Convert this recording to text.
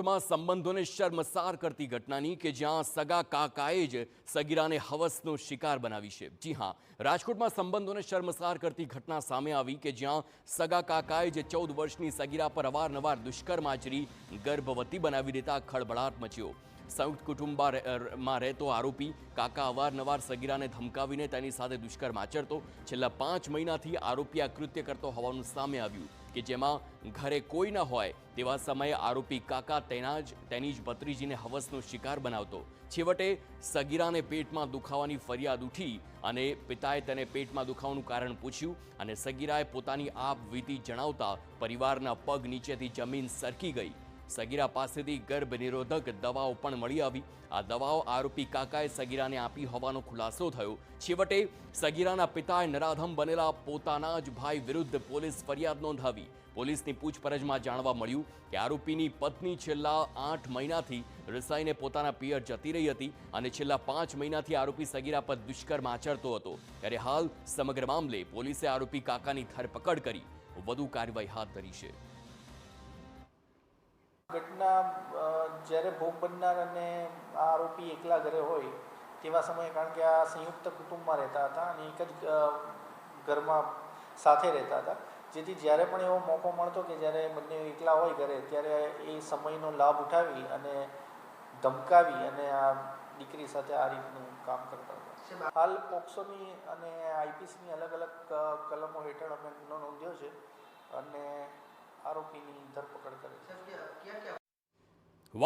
રાજકોટમાં સંબંધોને શર્મસાર કરતી ઘટનાની કે જ્યાં સગા કાકાએ જ સગીરાને હવસનો શિકાર બનાવી છે। જી હા, રાજકોટમાં સંબંધોને શર્મસાર કરતી ઘટના સામે આવી કે જ્યાં સગા કાકાએ જ 14 વર્ષની સગીરા પર અવારનવાર દુષ્કર્મ આચરી ગર્ભવતી બનાવી દેતા ખળભળાટ મચ્યો। સંયુક્ત કુટુંબમાં રહેતો આરોપી કાકા અવારનવાર સગીરાને ધમકાવીને તેની સાથે દુષ્કર્મ આચરતો। છેલ્લા 5 મહિનાથી આરોપી આ કૃત્ય કરતો હોવાનું સામે આવ્યું કે જેમાં ઘરે કોઈ ન હોય તેવા સમયે આરોપી કાકા તેની જ ભત્રીજીને હવસનો શિકાર બનાવતો। છેવટે સગીરાને પેટમાં દુખાવાની ફરિયાદ ઉઠી અને પિતાએ તેને પેટમાં દુખાવાનું કારણ પૂછ્યું અને સગીરાએ પોતાની આપવીતી જણાવતા પરિવારના પગ નીચેથી જમીન સરકી ગઈ। સગીરા પાસેથી ગર્ભ નિરોધક દવાઓ પણ મળી આવી। આ દવાઓ આરોપી કાકાએ સગીરાને આપી હોવાનો ખુલાસો થયો। છેવટે સગીરાના પિતાએ નરાધમ બનેલા પોતાના જ ભાઈ વિરુદ્ધ પોલીસ ફરિયાદ નોંધાવી। પોલીસની પૂછપરછમાં જાણવા મળ્યું કે આરોપીની પત્ની છેલ્લા 8 મહિનાથી રિસાઈને પોતાના પિયર જતી રહી હતી અને છેલ્લા 5 મહિનાથી આરોપી સગીરા પર દુષ્કર્મ આચરતો હતો। ત્યારે હાલ સમગ્ર મામલે પોલીસે આરોપી કાકાની ધરપકડ કરી વધુ કાર્યવાહી હાથ ધરી છે। ઘટના જ્યારે ભોગ બનનાર અને આરોપી એકલા ઘરે હોય તેવા સમયે, કારણ કે આ સંયુક્ત કુટુંબમાં રહેતા હતા અને એક જ ઘરમાં સાથે રહેતા હતા, જેથી જ્યારે પણ એવો મોકો મળતો કે જ્યારે બંને એકલા હોય ઘરે ત્યારે એ સમયનો લાભ ઉઠાવી અને ધમકાવી અને આ દીકરી સાથે આ રીતનું કામ કરતા હતા। હાલ પોક્સોની અને આઈપીસીની અલગ અલગ કલમો હેઠળ અમે ગુનો નોંધ્યો છે અને આરોપીની ધરપકડ કરે છે।